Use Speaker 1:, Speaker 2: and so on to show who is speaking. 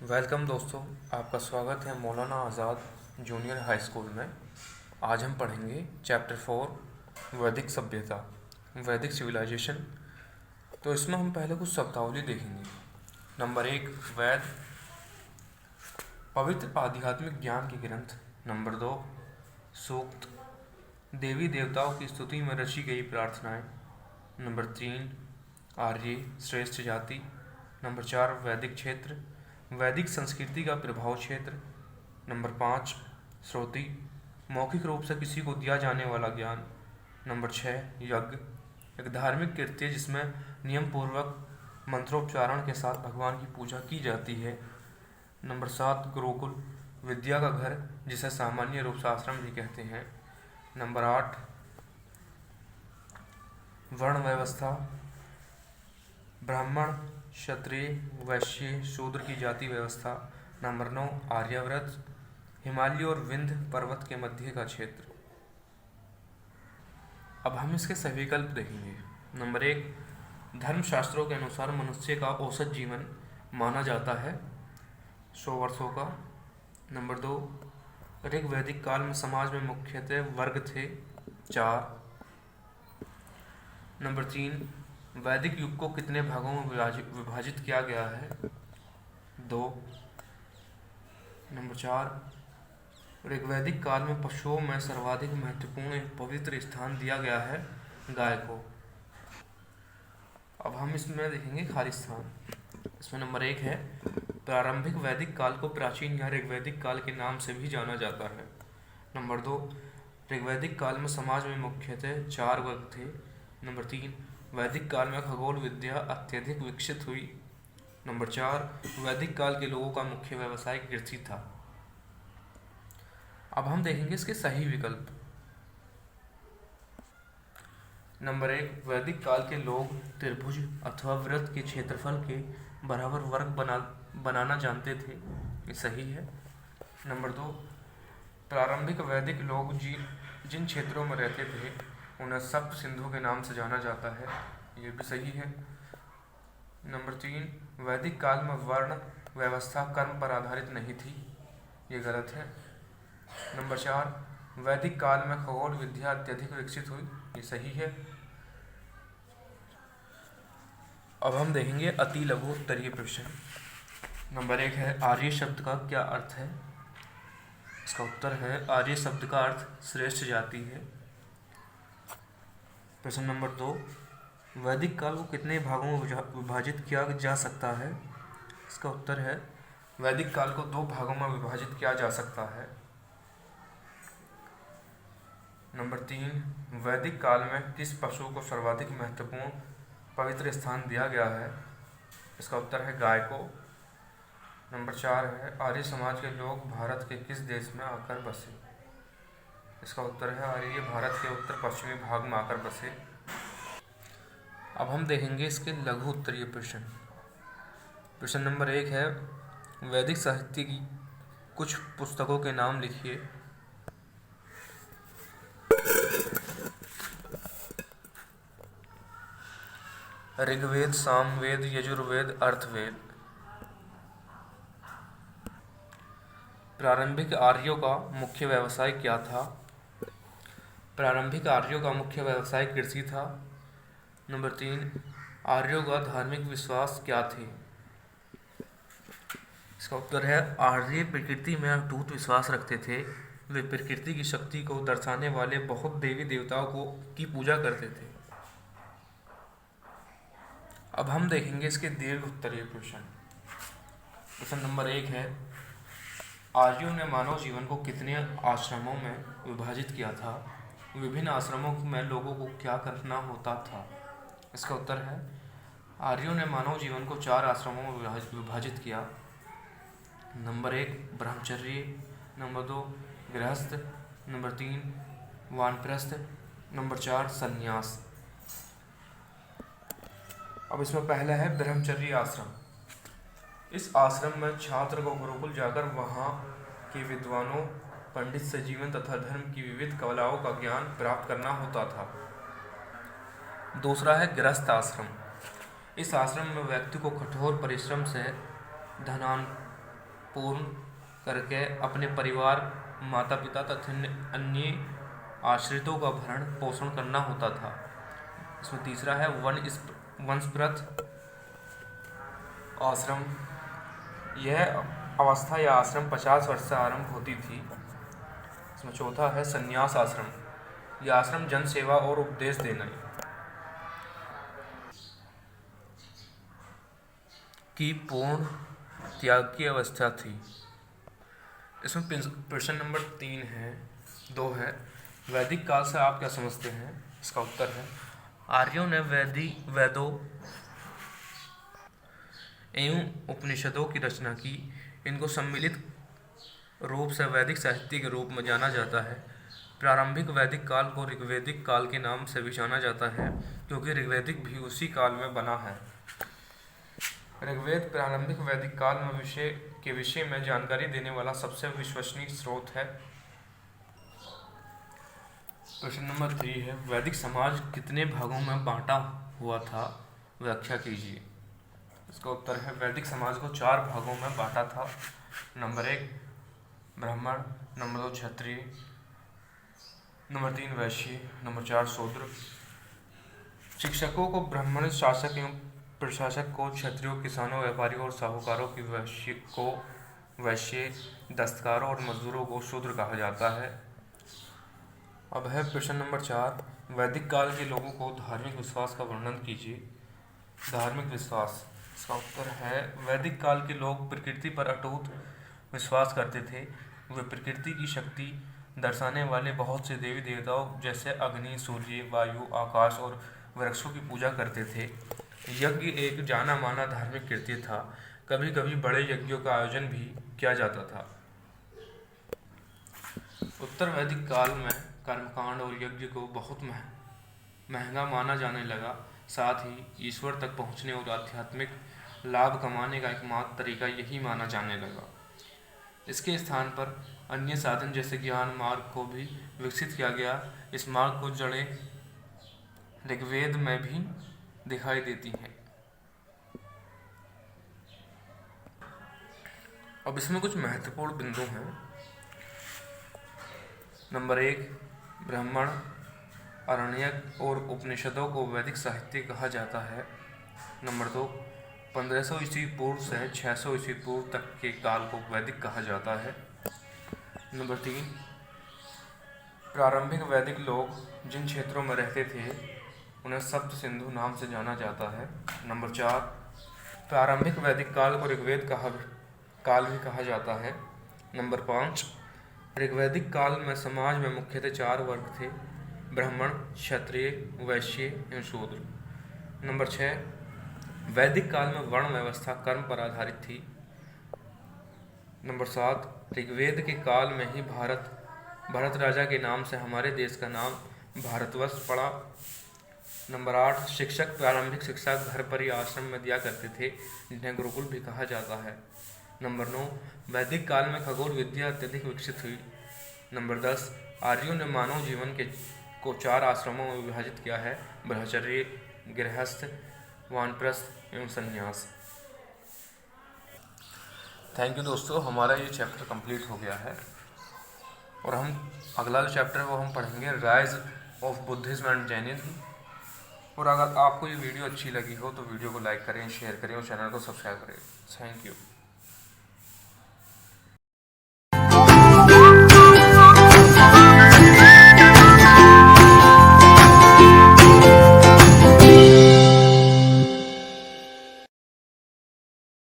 Speaker 1: Welcome दोस्तों, आपका स्वागत है मौलाना आज़ाद जूनियर हाई स्कूल में। आज हम पढ़ेंगे चैप्टर 4 वैदिक सभ्यता, वैदिक सिविलाइजेशन। तो इसमें हम पहले कुछ शब्दावली देखेंगे। नंबर 1, वेद, पवित्र आध्यात्मिक ज्ञान के ग्रंथ। नंबर 2, सूक्त, देवी देवताओं की स्तुति में रची गई प्रार्थनाएं। नंबर 3, आर्य, श्रेष्ठ जाति। नंबर 4, वैदिक क्षेत्र, वैदिक संस्कृति का प्रभाव क्षेत्र। नंबर 5, श्रुति, मौखिक रूप से किसी को दिया जाने वाला ज्ञान। नंबर 6, यज्ञ, एक धार्मिक कृत्य जिसमें नियम पूर्वक मंत्रोच्चारण के साथ भगवान की पूजा की जाती है। नंबर 7, गुरुकुल, विद्या का घर जिसे सामान्य रूप से आश्रम भी कहते हैं। नंबर 8, वर्ण व्यवस्था, ब्राह्मण, क्षत्रिय, वैश्य, शूद्र की जाति व्यवस्था। नंबर 9, आर्यावर्त, हिमालय और विंध्य पर्वत के मध्य का क्षेत्र। अब हम इसके सही विकल्प देखेंगे। नंबर 1, धर्मशास्त्रों के अनुसार मनुष्य का औसत जीवन माना जाता है 100 वर्षों का। नंबर 2, ऋग्वैदिक काल में समाज में मुख्यतः वर्ग थे 4। नंबर 3, वैदिक युग को कितने भागों में विभाजित किया गया है 2। नंबर 4, ऋग्वैदिक काल में पशुओं में सर्वाधिक महत्वपूर्ण एक पवित्र स्थान दिया गया है गाय को। अब हम इसमें देखेंगे खाली स्थान। इसमें नंबर 1 है, प्रारंभिक वैदिक काल को प्राचीन या ऋग्वैदिक काल के नाम से भी जाना जाता है। नंबर 2, ऋग्वैदिक काल में समाज में मुख्यतः 4 वर्ग थे। नंबर 3, वैदिक काल में खगोल विद्या अत्यधिक विकसित हुई। नंबर 4, वैदिक काल के लोगों का मुख्य व्यवसाय कृषि था। अब हम देखेंगे इसके सही विकल्प। नंबर 1, वैदिक काल के लोग त्रिभुज अथवा वृत्त के क्षेत्रफल के बराबर वर्ग बनाना जानते थे। ये सही है। नंबर 2, प्रारंभिक वैदिक लोग जिन क्षेत्रों में रहते थे उन्हें सप्त सिंधु के नाम से जाना जाता है। ये भी सही है। नंबर 3, वैदिक काल में वर्ण व्यवस्था कर्म पर आधारित नहीं थी। ये गलत है। नंबर 4, वैदिक काल में खगोल विद्या अत्यधिक विकसित हुई। ये सही है। अब हम देखेंगे अति लघु उत्तरीय प्रश्न। नंबर 1 है, आर्य शब्द का क्या अर्थ है। इसका उत्तर है, आर्य शब्द का अर्थ श्रेष्ठ जाति है। प्रश्न नंबर 2, वैदिक काल को कितने भागों में विभाजित किया जा सकता है। इसका उत्तर है, वैदिक काल को 2 भागों में विभाजित किया जा सकता है। नंबर 3, वैदिक काल में किस पशु को सर्वाधिक महत्वपूर्ण पवित्र स्थान दिया गया है। इसका उत्तर है, गाय को। नंबर 4 है, आर्य समाज के लोग भारत के किस देश में आकर बसे। इसका उत्तर है, आर्य भारत के उत्तर पश्चिमी भाग में आकर बसे। अब हम देखेंगे इसके लघु उत्तरीय प्रश्न। प्रश्न नंबर 1 है, वैदिक साहित्य की कुछ पुस्तकों के नाम लिखिए। ऋग्वेद, सामवेद, यजुर्वेद, अर्थवेद। प्रारंभिक आर्यों का मुख्य व्यवसाय क्या था। प्रारंभिक आर्यों का मुख्य व्यवसाय कृषि था। नंबर 3, आर्यों का धार्मिक विश्वास क्या थे। इसका उत्तर है, आर्य प्रकृति में अटूट विश्वास रखते थे। वे प्रकृति की शक्ति को दर्शाने वाले बहुत देवी देवताओं की पूजा करते थे। अब हम देखेंगे इसके दीर्घ उत्तरीय प्रश्न। प्रश्न नंबर 1 है, आर्यों ने मानव जीवन को कितने आश्रमों में विभाजित किया था। विभिन्न आश्रमों में लोगों को क्या करना होता था। इसका उत्तर है, आर्यों ने मानव जीवन को 4 आश्रमों में विभाजित किया। नंबर 1, ब्रह्मचर्य। नंबर 2, गृहस्थ। नंबर 3, वानप्रस्थ। नंबर 4, संन्यास। अब इसमें पहला है ब्रह्मचर्य आश्रम। इस आश्रम में छात्र को गुरुकुल जाकर वहाँ के विद्वानों, पंडित से जीवन तथा धर्म की विविध कलाओं का ज्ञान प्राप्त करना होता था। दूसरा है गृहस्थ आश्रम। इस आश्रम में व्यक्ति को कठोर परिश्रम से पूर्ण करके अपने परिवार, माता पिता तथा अन्य आश्रितों का भरण पोषण करना होता था। इसमें तीसरा है वंशप्रथ आश्रम। यह अवस्था या आश्रम 50 वर्ष से आरंभ होती थी। इसमें चौथा है संन्यास आश्रम। यह आश्रम जन सेवा और उपदेश देने की पूर्ण त्याग की अवस्था थी। इसमें प्रश्न नंबर 2 है, वैदिक काल से आप क्या समझते हैं? इसका उत्तर है, आर्यों ने वेदों एवं उपनिषदों की रचना की। इनको सम्मिलित रूप से वैदिक साहित्य के रूप में जाना जाता है। प्रारंभिक वैदिक काल को ऋग्वैदिक काल के नाम से भी जाना जाता है, क्योंकि ऋग्वैदिक भी उसी काल में बना है। ऋग्वेद प्रारंभिक वैदिक काल में विषय में जानकारी देने वाला सबसे विश्वसनीय स्रोत है। प्रश्न नंबर 3 है, वैदिक समाज कितने भागों में बांटा हुआ था? व्याख्या कीजिए। इसका उत्तर है, वैदिक समाज को 4 भागों में बांटा था। नंबर 1 ब्राह्मण, नंबर 2 क्षत्रिय, नंबर 3 वैश्य, नंबर 4 शूद्र। शिक्षकों को ब्राह्मण, शासक एवं प्रशासक को क्षत्रियों, किसानों, व्यापारियों और साहूकारों की वैश्य, दस्तकारों और मजदूरों को शूद्र कहा जाता है। अब है प्रश्न नंबर 4, वैदिक काल के लोगों को धार्मिक विश्वास का वर्णन कीजिए। धार्मिक विश्वास। इसका उत्तर है, वैदिक काल के लोग प्रकृति पर अटूट विश्वास करते थे। वे प्रकृति की शक्ति दर्शाने वाले बहुत से देवी देवताओं जैसे अग्नि, सूर्य, वायु, आकाश और वृक्षों की पूजा करते थे। यज्ञ एक जाना माना धार्मिक कृत्य था। कभी कभी बड़े यज्ञों का आयोजन भी किया जाता था। उत्तर वैदिक काल में कर्मकांड और यज्ञ को बहुत महंगा माना जाने लगा। साथ ही ईश्वर तक पहुंचने और आध्यात्मिक लाभ कमाने का एकमात्र तरीका यही माना जाने लगा। इसके स्थान पर अन्य साधन जैसे ज्ञान मार्ग को भी विकसित किया गया। इस मार्ग को जड़ें ऋग्वेद में भी दिखाई देती हैं। अब इसमें कुछ महत्वपूर्ण बिंदु हैं। नंबर 1 ब्राह्मण, आरण्यक और उपनिषदों को वैदिक साहित्य कहा जाता है। नंबर 2 1500 ईस्वी पूर्व से 600 ईस्वी पूर्व तक के काल को वैदिक कहा जाता है। नंबर 3 प्रारंभिक वैदिक लोग जिन क्षेत्रों में रहते थे उन्हें सप्त सिंधु नाम से जाना जाता है। नंबर 4 प्रारंभिक वैदिक काल को ऋग्वेद काल भी कहा जाता है। नंबर 5 ऋग्वैदिक काल में समाज में मुख्यतः 4 वर्ग थे, ब्राह्मण, क्षत्रिय, वैश्य एवं शूद्र। नंबर 6 वैदिक काल में वर्ण व्यवस्था कर्म पर आधारित थी। नंबर 7 ऋग्वेद के काल में ही भरत राजा के नाम से हमारे देश का नाम भारतवर्ष पड़ा। नंबर 8 शिक्षक प्रारंभिक शिक्षा घर पर ही आश्रम में दिया करते थे, जिन्हें गुरुकुल भी कहा जाता है। नंबर 9 वैदिक काल में खगोल विद्या अत्यधिक विकसित हुई। नंबर 10 आर्यों ने मानव जीवन को 4 आश्रमों में विभाजित किया है, ब्रह्मचर्य, गृहस्थ, वानप्रस्थ एवं संन्यास। थैंक यू दोस्तों, हमारा ये चैप्टर कंप्लीट हो गया है और हम अगला जो चैप्टर है वो हम पढ़ेंगे rise of Buddhism and Jainism. और अगर आपको ये वीडियो अच्छी लगी हो तो वीडियो को लाइक करें, शेयर करें और चैनल को सब्सक्राइब करें। Thank you.